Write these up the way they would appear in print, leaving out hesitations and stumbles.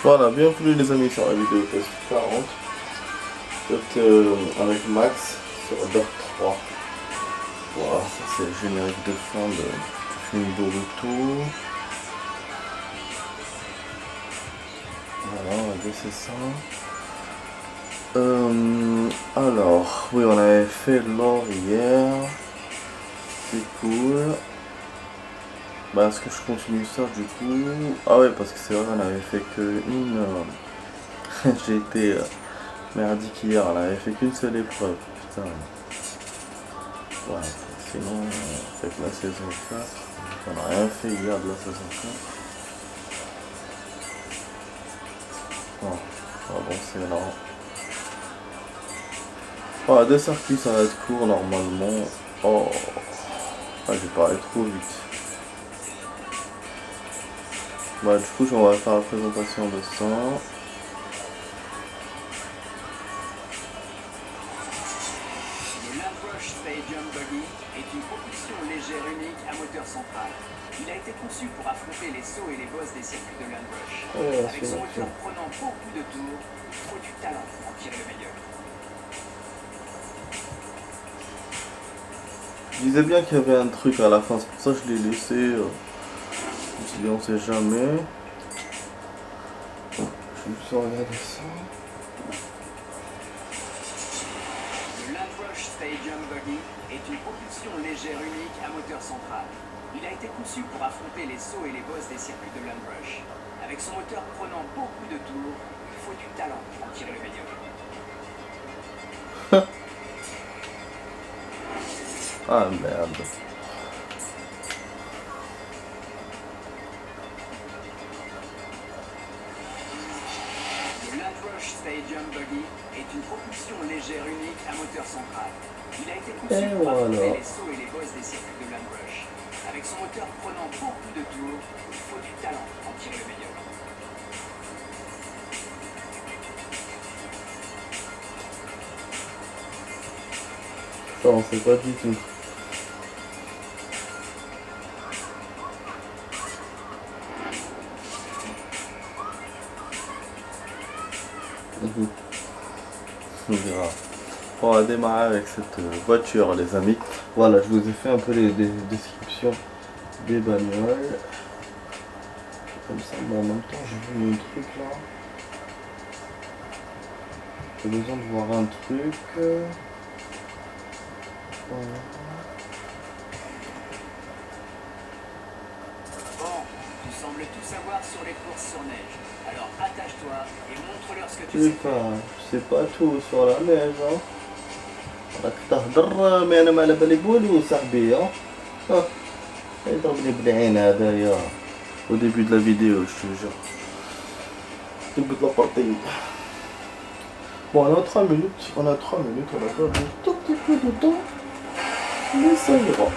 Voilà, bienvenue les amis sur la vidéo test 40. Avec Max sur Dirt 3. Voilà, ça c'est le générique de fin du film Boruto. Voilà, on va baisser ça. Alors, oui, on avait fait l'or hier. C'est cool. Bah, est-ce que je continue ça du coup? Ah ouais, parce que c'est vrai, on avait fait que une. J'ai été merdique hier, on avait fait qu'une seule épreuve. Putain. Ouais, sinon, on fait que la saison 4. On n'a rien fait hier de la saison 4. Oh, ah bon, c'est énorme. Ah, deux circuits, ça va être court normalement. Oh, ah, j'ai parlé trop vite. Bah, du coup, on va faire la présentation de ça. Stadium Buggy est une propulsion légère unique à moteur central. Il a été conçu pour affronter les sauts et les bosses des circuits de Landrush. Avec son moteur prenant beaucoup de tours, il faut du talent pour en tirer le meilleur. Je disais bien qu'il y avait un truc à la fin, c'est pour ça que je l'ai laissé. Je me suis dit, on sait jamais. Je vais juste regarder ça. Stadium Buggy est une propulsion légère unique à moteur central. Il a été conçu pour affronter les sauts et les bosses des circuits de Landrush. Avec son moteur prenant beaucoup de tours, il faut du talent pour en tirer le meilleur. Ah merde. Stadium Buggy est une propulsion légère unique à moteur central. Il a été conçu pour affronter les sauts et les bosses des circuits de Landrush. Avec son moteur prenant beaucoup de tours, il faut du talent pour en tirer le meilleur. Ça, on sait pas du tout. On verra. On va démarrer avec cette voiture les amis. Voilà, je vous ai fait un peu les descriptions des bagnoles. Comme ça, mais en même temps j'ai vu un truc là. J'ai besoin de voir un truc. Voilà. Bon, tu sembles tout savoir sur les courses sur neige. Alors attache-toi et montre-leur ce que tu sais faire. Je sais pas tout sur la neige, hein. راك تهضر مي انا ما على بالي بوالو صاحبي ها يضربني بالعين هذايا au début de la vidéo je te jure. Début de la partie. Bon, on a 3 minutes, on a pas un tout petit peu de temps, mais ça ira.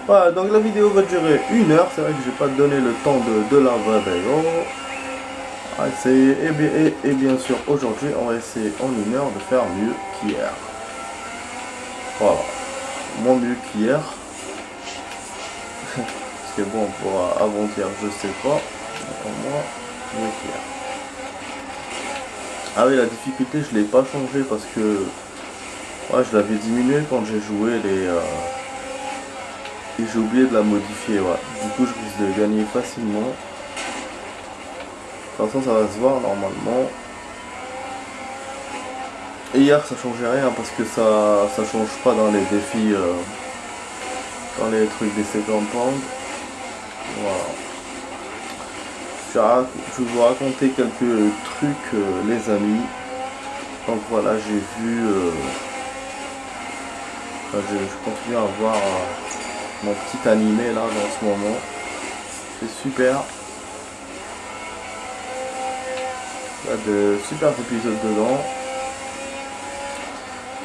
Voilà, donc la vidéo va durer 1 heure, c'est vrai que j'ai pas donné le temps de la vidéo. Et bien sûr, aujourd'hui, on va essayer en 1 heure de faire mieux qu'hier. Voilà, moins mieux qu'hier. Parce que bon, pour avant-hier, je sais pas. Au moins, mieux qu'hier. Ah oui, la difficulté, je l'ai pas changé parce que ouais, je l'avais diminué quand j'ai joué et j'ai oublié de la modifier. Ouais. Du coup, je risque de gagner facilement. De toute façon, ça va se voir normalement. Et hier, ça changeait rien parce que ça change pas dans les défis, dans les trucs des second pound. Voilà. Je vais vous raconter quelques trucs, les amis. Donc voilà, j'ai vu. Je continue à voir mon petit animé là en ce moment. C'est super. Il y a de super épisodes dedans.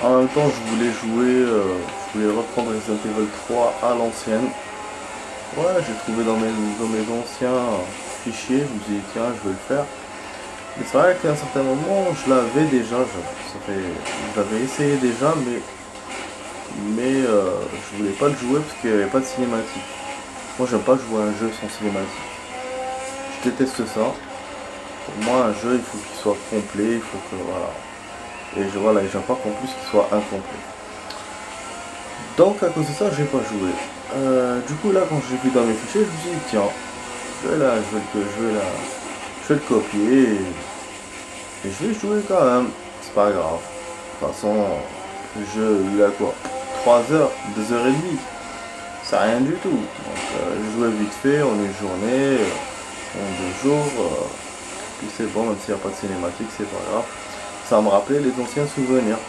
En même temps, je voulais jouer, je voulais reprendre Resident Evil 3 à l'ancienne. Ouais, j'ai trouvé dans mes anciens fichiers, je me suis dit tiens, je vais le faire. Mais c'est vrai qu'à un certain moment, je l'avais déjà, je l'avais essayé déjà, mais je voulais pas le jouer parce qu'il n'y avait pas de cinématique. Moi, j'aime pas jouer à un jeu sans cinématique. je déteste ça. Pour moi, un jeu, il faut qu'il soit complet, il faut que, voilà. Et voilà, j'aime pas qu'en plus qu'il soit incomplet. Donc, à cause de ça, j'ai pas joué. Du coup, là, quand j'ai vu dans mes fichiers, je me suis dit, tiens, je vais le copier et je vais jouer quand même. C'est pas grave. De toute façon, le jeu, il a quoi, 3 heures, 2 heures et demie. C'est rien du tout. Donc, je jouais vite fait en une journée, en 2 jours. Puis c'est bon, même s'il n'y a pas de cinématique, c'est pas grave. Ça me rappelait les anciens souvenirs.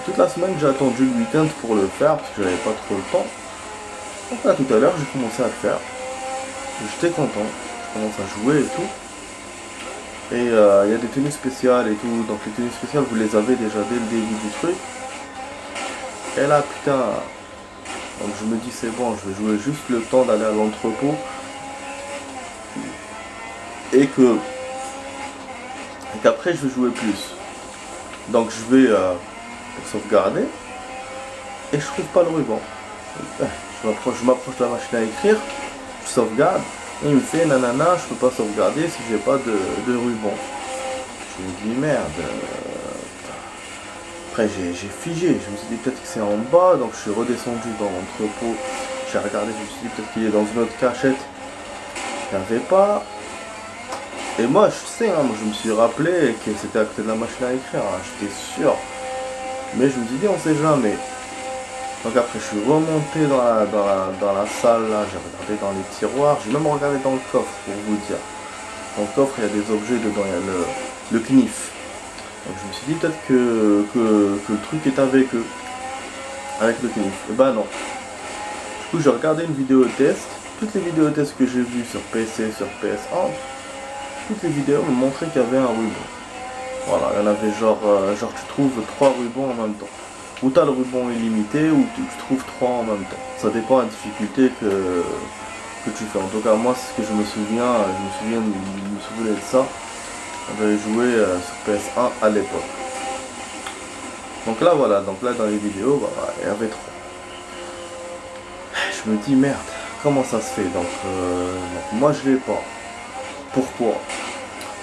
Toute la semaine, j'ai attendu le week-end pour le faire parce que j'avais pas trop le temps. Donc là, tout à l'heure, j'ai commencé à le faire. J'étais content. Je commence à jouer et tout. Et il y a des tenues spéciales et tout. Donc les tenues spéciales, vous les avez déjà dès le début du truc. Et là, putain. Donc je me dis, c'est bon, je vais jouer juste le temps d'aller à l'entrepôt. Et qu'après, je vais jouer plus. Donc je vais pour sauvegarder. Et je trouve pas le ruban. Je m'approche de la machine à écrire. Je sauvegarde. Et il me fait nanana, je peux pas sauvegarder si j'ai pas de ruban. Je me dis merde. Après j'ai figé, je me suis dit peut-être que c'est en bas, donc je suis redescendu dans l'entrepôt. J'ai regardé, je me suis dit peut-être qu'il est dans une autre cachette. Il n'y avait pas. Et moi je sais, hein, je me suis rappelé que c'était à côté de la machine à écrire, hein, j'étais sûr. Mais je me suis dit on sait jamais. Donc après je suis remonté dans la salle là, j'ai regardé dans les tiroirs, j'ai même regardé dans le coffre pour vous dire. Dans le coffre il y a des objets dedans, il y a le knif. Donc je me suis dit peut-être que le truc est avec eux. Avec le knif. Et bah non. Du coup j'ai regardé une vidéo test. Toutes les vidéos tests que j'ai vues sur PC, sur PS1, toutes les vidéos me montraient qu'il y avait un ruban. Voilà, il y en avait genre tu trouves 3 rubans en même temps. Ou t'as le ruban illimité, ou tu trouves 3 en même temps. Ça dépend de la difficulté que tu fais. En tout cas, moi, c'est ce que je me souviens. Je me souvenais de ça. J'avais joué sur PS1 à l'époque. Donc là, voilà. Donc là, dans les vidéos, bah, il y avait 3. Je me dis, merde, comment ça se fait donc moi, je l'ai pas. Pourquoi?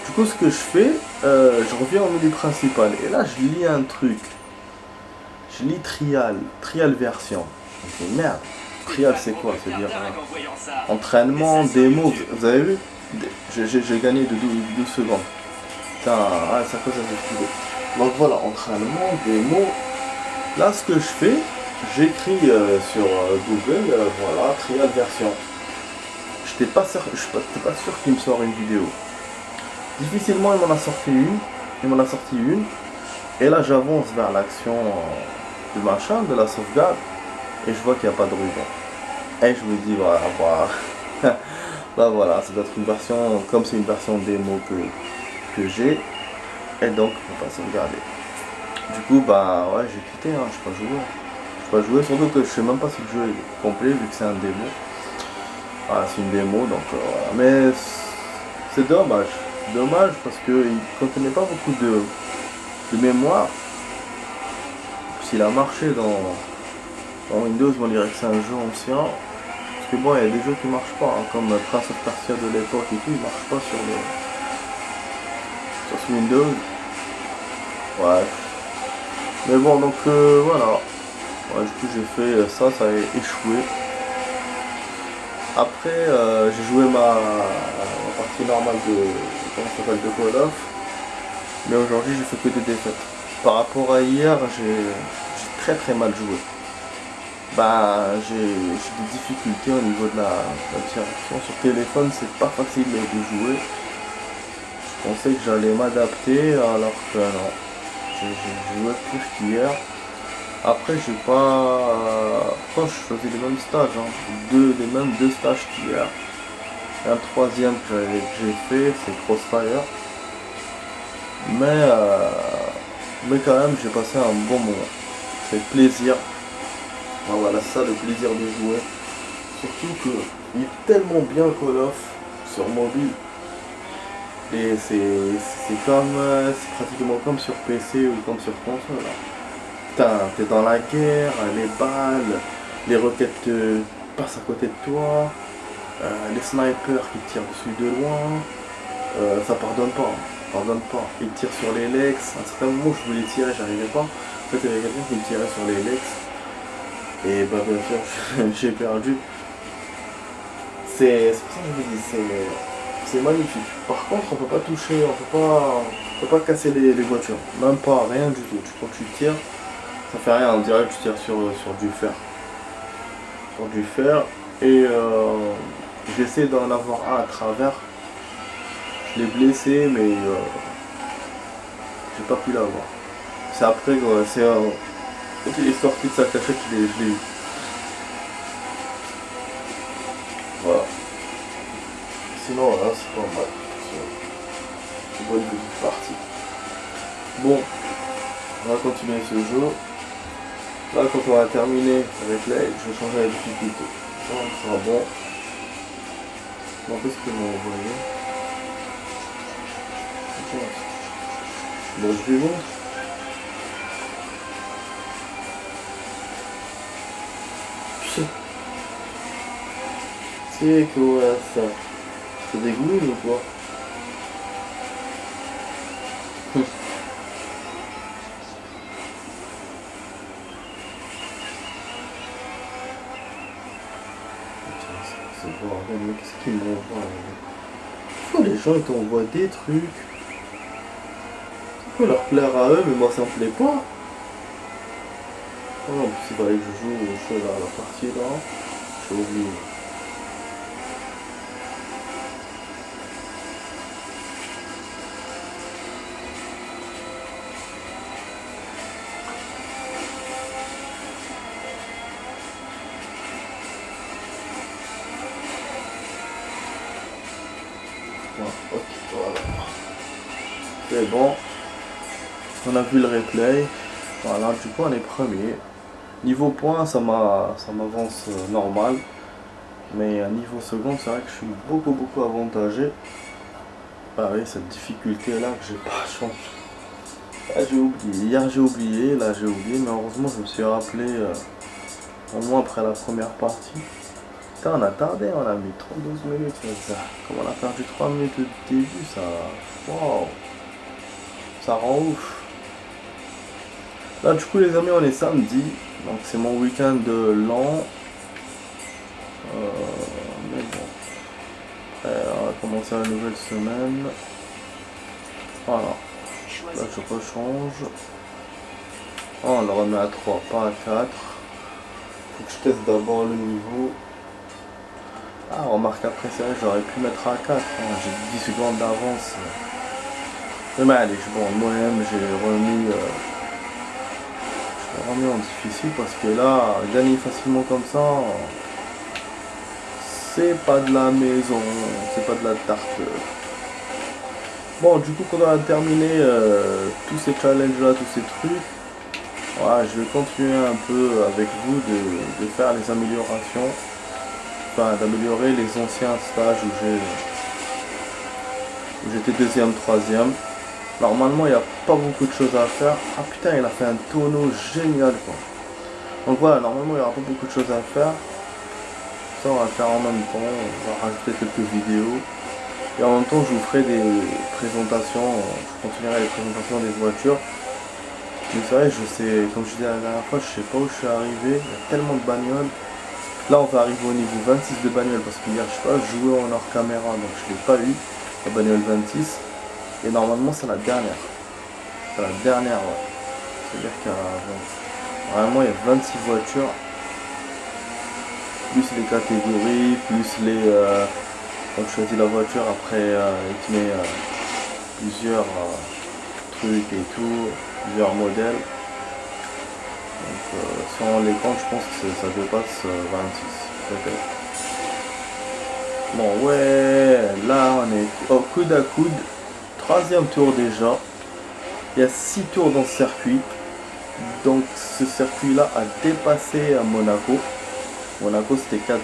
Du coup, ce que je fais, je reviens au menu principal. Et là, je lis un truc. Je lis trial version. Je me dis merde, trial c'est quoi? C'est-à-dire entraînement, démo, vous avez vu? J'ai gagné de 12 secondes. Putain, ça cause à. Donc voilà, entraînement, démo. Là ce que je fais, j'écris sur Google, voilà, trial version. J'étais pas sûr qu'il me sort une vidéo. Difficilement il m'en a sorti une. Et là j'avance vers l'action du machin, de la sauvegarde, et je vois qu'il n'y a pas de ruban. Et je me dis voilà, bah voilà, ça doit être une version, comme c'est une version démo que j'ai, et donc on va pas sauvegarder. Du coup bah ouais, j'ai quitté, hein, je peux pas jouer, surtout que je sais même pas si le jeu est complet vu que c'est un démo. Voilà, c'est une démo, donc voilà. Mais c'est dommage parce qu'il contenait pas beaucoup de mémoire. S'il a marché dans Windows, on dirait que c'est un jeu ancien. Parce que bon, il y a des jeux qui marchent pas, hein, comme Prince of Persia de l'époque et tout, il marche pas sur ce Windows. Ouais. Mais bon, donc voilà. Ouais, du coup, j'ai fait ça a échoué. Après, j'ai joué ma partie normale de Call of. Mais aujourd'hui, j'ai fait que des défaites. Par rapport à hier, j'ai très mal joué. Bah, j'ai des difficultés au niveau de la direction. Sur téléphone, c'est pas facile de jouer. Je pensais que j'allais m'adapter, alors que non. J'ai joué plus qu'hier. Après, j'ai pas. Pourtant, je faisais les mêmes stages, hein. Les mêmes deux stages qu'hier. Et un troisième que j'ai fait, c'est Crossfire. Mais quand même, j'ai passé un bon moment. C'est plaisir. Voilà, ça, le plaisir de jouer. Surtout que il est tellement bien Call of sur mobile. Et c'est pratiquement comme sur PC ou comme sur console. Putain, t'es dans la guerre, les balles, les roquettes passent à côté de toi. Les snipers qui tirent dessus de loin, ça pardonne pas. Pardonne pas. Ils tirent sur les legs. À un certain moment, je voulais tirer, j'arrivais pas. En fait, il y avait quelqu'un qui me tirait sur les legs. Et bah, bien sûr, j'ai perdu. C'est pour ça que je vous dis, c'est magnifique. Par contre, on peut pas toucher, on peut pas casser les voitures. Même pas, rien du tout. Quand tu tires, ça fait rien. On dirait que tu tires sur du fer. Sur du fer. Et j'essaie d'en avoir un à travers. Je l'ai blessé, mais j'ai pas pu l'avoir. C'est après, c'est quand il est sorti de sa cachette, je l'ai eu. Voilà. Sinon, là, c'est pas mal. C'est une bonne petite partie. Bon, on va continuer ce jeu. Là, quand on va terminer avec l'aide, je vais changer la difficulté. Ça sera bon. Bon, qu'est-ce qu'ils m'ont envoyé? Bon, je vais voir. C'est quoi ça? C'est des gouines ou quoi? C'est bordel, mais qu'est-ce qu'ils m'envoient? Pourquoi les gens ils t'envoient des trucs? Ça peut leur plaire à eux, mais moi ça me plaît pas. Oh, c'est vrai que je joue au jeu là, la partie là. J'ai oublié. Ok, voilà. C'est bon. On a vu le replay. Voilà, du coup on est premier. Niveau points, ça m'avance normal. Mais à niveau second, c'est vrai que je suis beaucoup avantagé. Ah oui, cette difficulté là que j'ai pas changé. Ah, j'ai oublié. Hier j'ai oublié, là j'ai oublié, mais heureusement je me suis rappelé au moins après la première partie. Putain, on a tardé, on a mis 32 minutes. Ça. Comme on a perdu 3 minutes au début, ça. Waouh! Ça rend ouf. Là, du coup, les amis, on est samedi. Donc, c'est mon week-end de l'an. Mais bon. Après, on va commencer la nouvelle semaine. Voilà. Là, je rechange. Oh, on le remet à 3, pas à 4. Faut que je teste d'abord le niveau. Ah, remarque après ça, j'aurais pu mettre à 4. Hein. J'ai 10 secondes d'avance. Mais allez, bon, moi-même, j'ai remis en difficile parce que là, gagner facilement comme ça, c'est pas de la maison, c'est pas de la tarte. Bon, du coup, quand on a terminé tous ces challenges là, tous ces trucs, voilà, je vais continuer un peu avec vous de faire les améliorations, enfin d'améliorer les anciens stages où j'étais deuxième, troisième. Normalement, il n'y a pas beaucoup de choses à faire. Ah putain, il a fait un tonneau génial quoi. Donc voilà, normalement, il n'y aura pas beaucoup de choses à faire. Ça, on va le faire en même temps. On va rajouter quelques vidéos. Et en même temps, je vous ferai des présentations. Je continuerai les présentations des voitures. Mais c'est vrai, je sais, comme je disais la dernière fois, je sais pas où je suis arrivé. Il y a tellement de bagnoles. Là, on va arriver au niveau 26 de bagnoles parce qu'hier, je sais pas, je jouais en hors caméra, donc je l'ai pas eu. La bagnole 26. Et normalement, c'est la dernière. C'est la dernière, ouais. C'est-à-dire qu'il y a vraiment, il y a 26 voitures. Plus les catégories, plus les... quand tu choisis la voiture, après, il te met plusieurs trucs et tout, plusieurs modèles. Donc, si on les compte, je pense que ça dépasse 26, peut-être. Bon, ouais, là, on est au coude à coude. Troisième tour déjà. Il y a 6 tours dans ce circuit. Donc ce circuit là a dépassé à Monaco. Monaco c'était 4-5.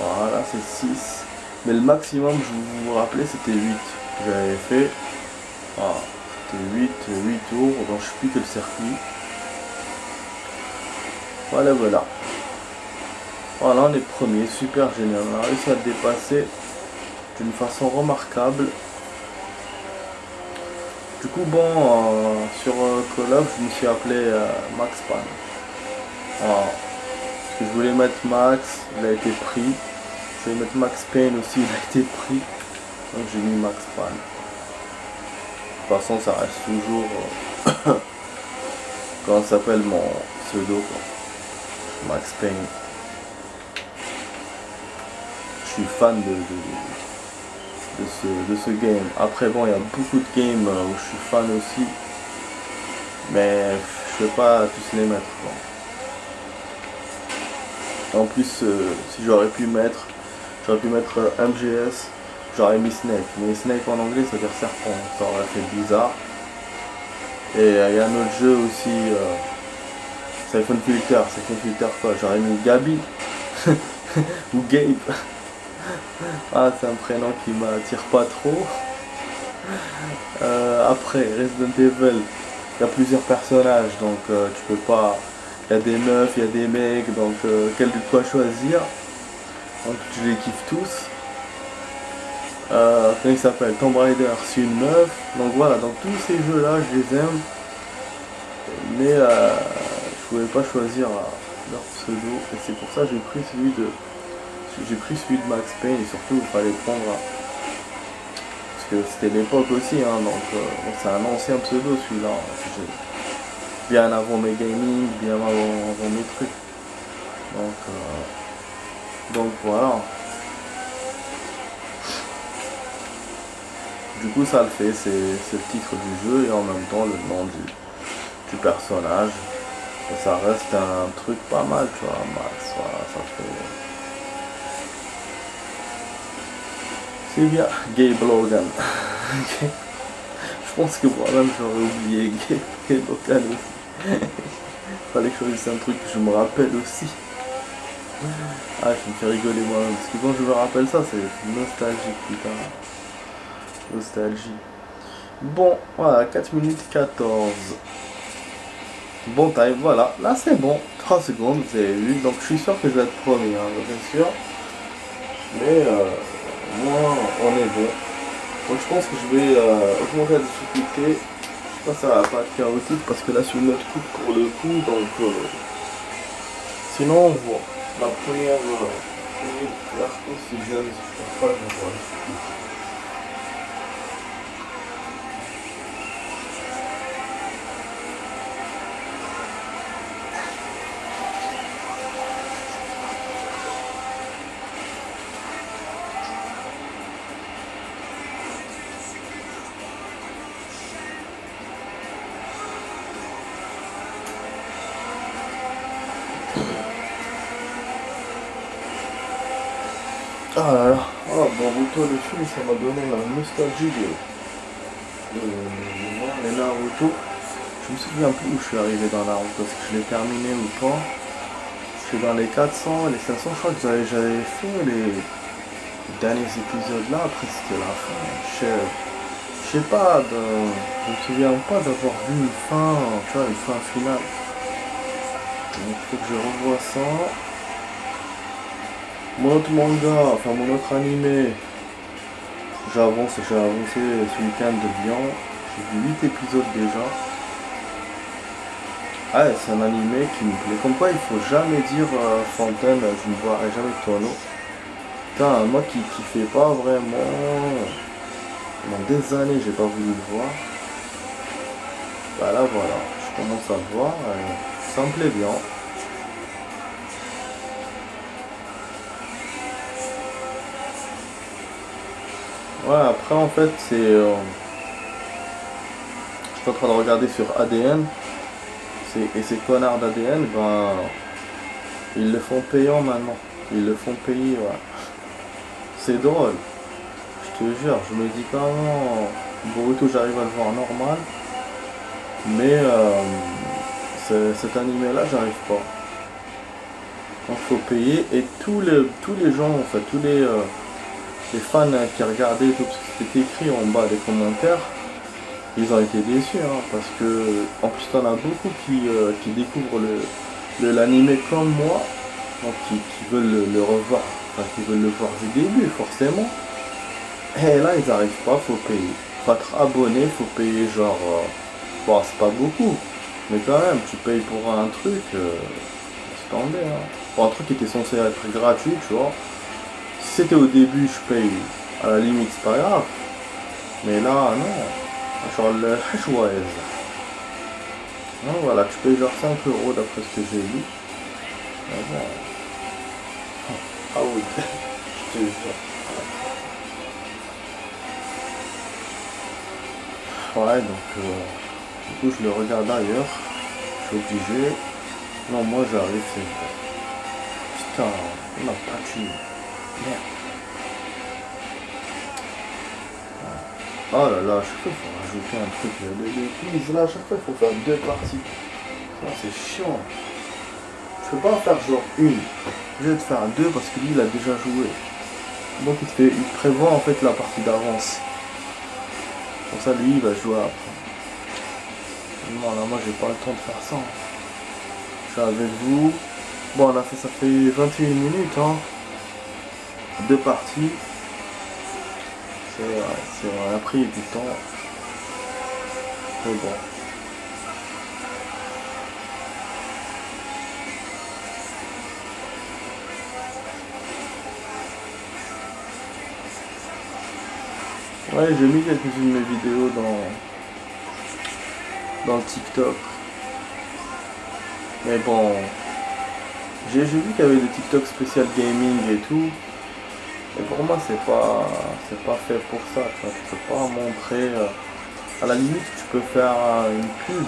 Voilà, c'est 6. Mais le maximum, je vous rappelez, c'était 8 que j'avais fait. Voilà, c'était 8 tours. Donc je ne sais plus que le circuit. Voilà. Voilà, on est premier, super génial. On a réussi à le dépasser d'une façon remarquable. Du coup, bon, sur Call of, je me suis appelé Max Payne. Voilà. Parce que je voulais mettre Max, il a été pris. Je voulais mettre Max Payne aussi, il a été pris. Donc j'ai mis Max Payne. De toute façon, ça reste toujours comment s'appelle mon pseudo, quoi. Max Payne. Je suis fan de ce game. Après, bon, il y a beaucoup de games où je suis fan aussi. Mais je ne peux pas tous les mettre, quoi. En plus, si j'aurais pu mettre MGS, j'aurais mis Snake. Mais Snake en anglais, ça veut dire serpent. Ça aurait fait bizarre. Et il y a un autre jeu aussi, Siphon Filter quoi. J'aurais mis Gabi ou Gabe. Ah, c'est un prénom qui m'attire pas trop. Après, Resident Evil, il y a plusieurs personnages, donc tu peux pas. Il y a des meufs, il y a des mecs, donc quel de quoi choisir. Donc je les kiffe tous. Comment il s'appelle, Tomb Raider, c'est une meuf. Donc voilà, donc tous ces jeux-là, je les aime. Mais je pouvais pas choisir leur pseudo. Et c'est pour ça que j'ai pris celui de Max Payne. Et surtout, il fallait prendre. Parce que c'était l'époque aussi, hein, donc c'est un ancien pseudo celui-là. Bien avant mes gaming, bien avant mes trucs. Donc voilà. Du coup ça le fait, c'est le titre du jeu et en même temps le nom du personnage. Et ça reste un truc pas mal, tu vois, Max, voilà, ça fait. C'est bien, Gabe Logan. Je pense que moi-même j'aurais oublié Gabe Logan aussi. Fallait que je choisisse un truc que je me rappelle aussi. Ah, je me fais rigoler moi-même, parce que quand je me rappelle ça, c'est nostalgique, putain. Nostalgie. Bon, voilà, 4 minutes 14. Bon time, voilà. Là, c'est bon. 3 secondes, vous avez vu. Donc, je suis sûr que je vais être premier, hein, bien sûr. Mais, moi, on est bon. Donc, je pense que je vais augmenter la difficulté. Je pense que ça va pas être chaotique, parce que là, c'est une autre coupe pour le coup. Donc, sinon, on voit. La première l'arco, c'est bien, je pense pas que je vois. Ah là là, Naruto le film, ça m'a donné la nostalgie de voir les Naruto. Je me souviens plus où je suis arrivé dans Naruto, parce que je l'ai terminé ou pas. Je suis dans les 400, les 500, je crois que j'avais fait les derniers épisodes là, après c'était la fin. Je sais pas, je me souviens pas d'avoir vu une fin, tu vois, une fin finale. Donc il faut que je revoie ça. Mon autre manga, enfin mon autre animé, j'ai avancé ce week-end de bien. J'ai vu 8 épisodes déjà. Ah, c'est un animé qui me plaît. Comme quoi, il faut jamais dire Fontaine, je ne boirai jamais de tonneau. Putain, moi qui kiffais pas vraiment. Pendant des années, j'ai pas voulu le voir. Bah là, voilà, je commence à le voir. Ça me plaît bien. Ouais, après en fait c'est... je suis en train de regarder sur ADN. Et ces connards d'ADN, ben... Ils le font payant maintenant. Ils le font payer, ouais. C'est drôle. Je te jure, je me dis comment... Boruto j'arrive à le voir normal. Mais cet animé là j'arrive pas. Donc faut payer. Et tous les gens, en fait, tous les fans qui regardaient tout, parce que c'était écrit en bas des commentaires, ils ont été déçus, hein, parce que en plus t'en as beaucoup qui découvrent l'anime comme moi, Donc qui veulent le revoir, enfin qui veulent le voir du début forcément. Et là ils arrivent pas, faut payer. Faut être abonné, faut payer genre... bon c'est pas beaucoup, mais quand même tu payes pour un truc, c'est tombé hein. Pour un truc qui était censé être gratuit, tu vois. Si c'était au début je paye, à la limite c'est pas grave. Mais là non. Genre le hachouaz. Donc voilà, tu payes genre 5 € d'après ce que j'ai lu. Mais bon. Ah oui, je te jure. Ouais, donc du coup je le regarde ailleurs. Je suis obligé. Non, moi j'arrive, c'est bon. Putain, on n'a pas tué. Merde. Oh là là, à chaque fois il faut rajouter un truc de quiz. Là, à chaque fois il faut faire 2 parties. Ça, c'est chiant. Je peux pas en faire genre une. Je vais te faire 2 parce que lui il a déjà joué. Donc il te prévoit en fait la partie d'avance. Comme ça lui il va jouer après. Non là moi j'ai pas le temps de faire ça. Je suis avec vous. Bon on a fait ça fait 21 minutes hein. 2 parties. On a pris du temps. Mais bon. Ouais, j'ai mis quelques-unes de mes vidéos dans le TikTok. Mais bon, j'ai vu qu'il y avait des TikTok spécial gaming et tout. Et pour moi, c'est pas fait pour ça. Tu vois, tu peux pas montrer. À la limite, tu peux faire une pub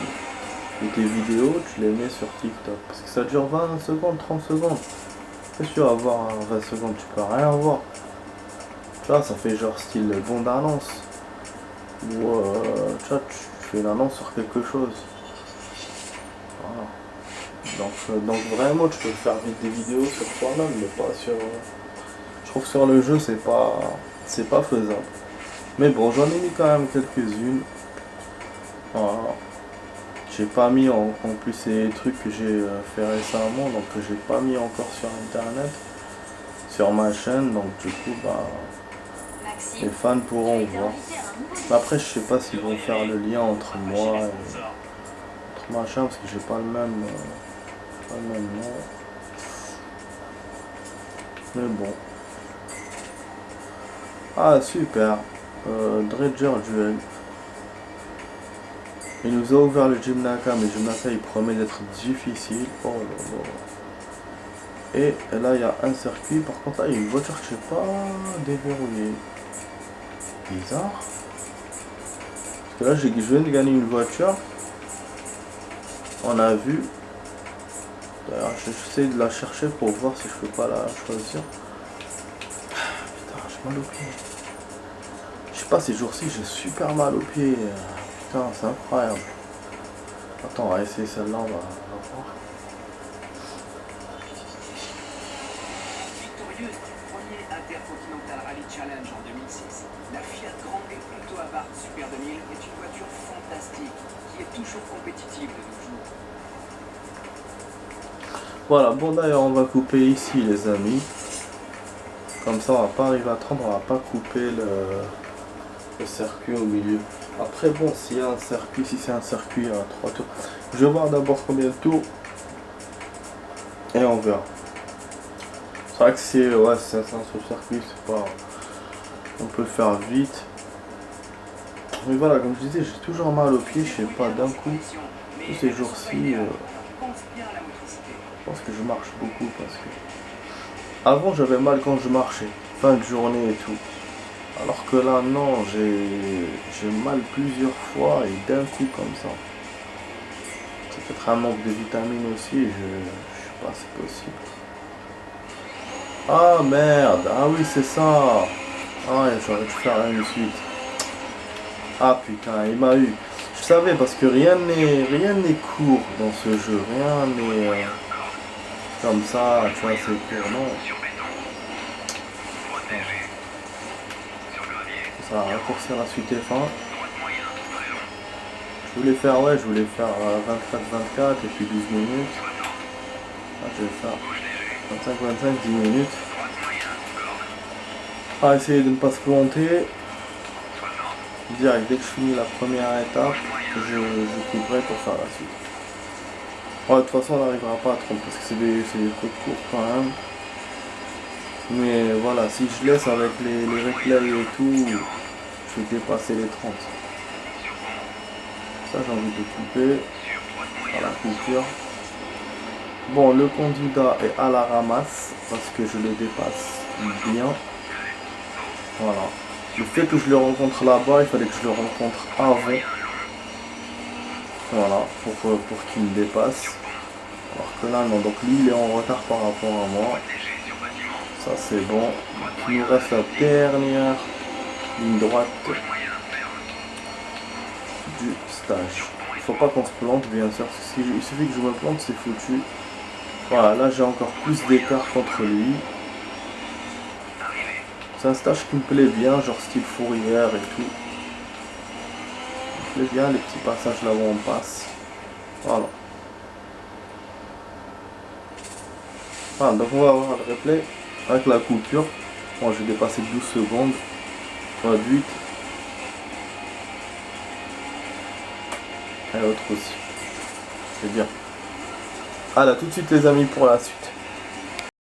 de tes vidéos, tu les mets sur TikTok. Parce que ça dure 20 secondes, 30 secondes. C'est sûr, avoir 20 secondes, tu peux rien voir. Tu vois, ça fait genre style bande annonce. Ou tu vois, tu fais une annonce sur quelque chose. Voilà. Donc vraiment, tu peux faire vite des vidéos sur toi-même, mais pas sur... je trouve que sur le jeu, c'est pas faisable. Mais bon, j'en ai mis quand même quelques-unes. Voilà. J'ai pas mis en plus ces trucs que j'ai fait récemment, donc que j'ai pas mis encore sur internet, sur ma chaîne, donc du coup, bah... les fans pourront voir. Après, je sais pas s'ils vont faire le lien entre moi et entre machin parce que j'ai pas le même nom. Mais bon. Ah super. Dredger Duel. Il nous a ouvert le Gymnaka, mais Gymnaka il promet d'être difficile. Oh là là. Et là il y a un circuit. Par contre là il y a une voiture que je sais pas déverrouiller. Bizarre. Parce que là je viens de gagner une voiture. On a vu. D'ailleurs j'essaie de la chercher pour voir si je peux pas la choisir. Putain j'ai mal au pied. Je sais pas ces jours-ci j'ai super mal au pied. Putain c'est incroyable. Attends on va essayer celle-là, on va voir. Victorieuse du premier Intercontinental Rally Challenge en 2006, la Fiat Grande Punto Abarth Super 2000 est une voiture fantastique qui est toujours compétitive de nos jours. Voilà, bon d'ailleurs on va couper ici les amis. Comme ça on va pas arriver à 30, on va pas couper le circuit au milieu. Après bon, s'il y a un circuit, si c'est un circuit à 3 tours, je vais voir d'abord combien de tours et on verra. C'est vrai que c'est un seul circuit, c'est pas... on peut le faire vite. Mais voilà, comme je disais, j'ai toujours mal au pied, je sais pas, d'un coup, tous ces jours-ci, je pense que je marche beaucoup parce que... avant j'avais mal quand je marchais, fin de journée et tout. Alors que là non, j'ai mal plusieurs fois et d'un coup comme ça. C'est peut-être un manque de vitamines aussi, je sais pas, c'est possible. Ah merde, ah oui c'est ça. Ah j'aurais dû faire une suite. Ah putain, il m'a eu. Je savais parce que rien n'est court dans ce jeu, rien n'est comme ça, tu vois, c'est court, non. Ça va raccourcir la suite F1. Je voulais faire 24-24 et puis 12 minutes. Là, je vais faire 25, 10 minutes. À essayer de ne pas se planter. Direct, dès que je finis la première étape, je couperai pour faire la suite. Ouais, de toute façon, on n'arrivera pas à 30 parce que c'est des trucs courts quand même. Mais voilà, si je laisse avec les replays et tout, je vais dépasser les 30. Ça, j'ai envie de couper. À la coupure. Bon, le candidat est à la ramasse parce que je le dépasse bien. Voilà. Le fait que je le rencontre là-bas, il fallait que je le rencontre avant. Voilà, pour qu'il me dépasse. Alors que là, non. Donc lui, il est en retard par rapport à moi. Ça, c'est bon. Il nous reste la dernière ligne droite du stage. Il faut pas qu'on se plante, bien sûr. Parce qu'il suffit que je me plante, c'est foutu. Voilà, là, j'ai encore plus d'écart contre lui. C'est un stage qui me plaît bien, genre style fourrière et tout. Il me plaît bien les petits passages là où on passe. Voilà. Voilà, donc on va avoir le replay avec la coupure. Moi j'ai dépassé 12 secondes. Réduite. Et l'autre aussi. C'est bien. Allez, à tout de suite les amis pour la suite.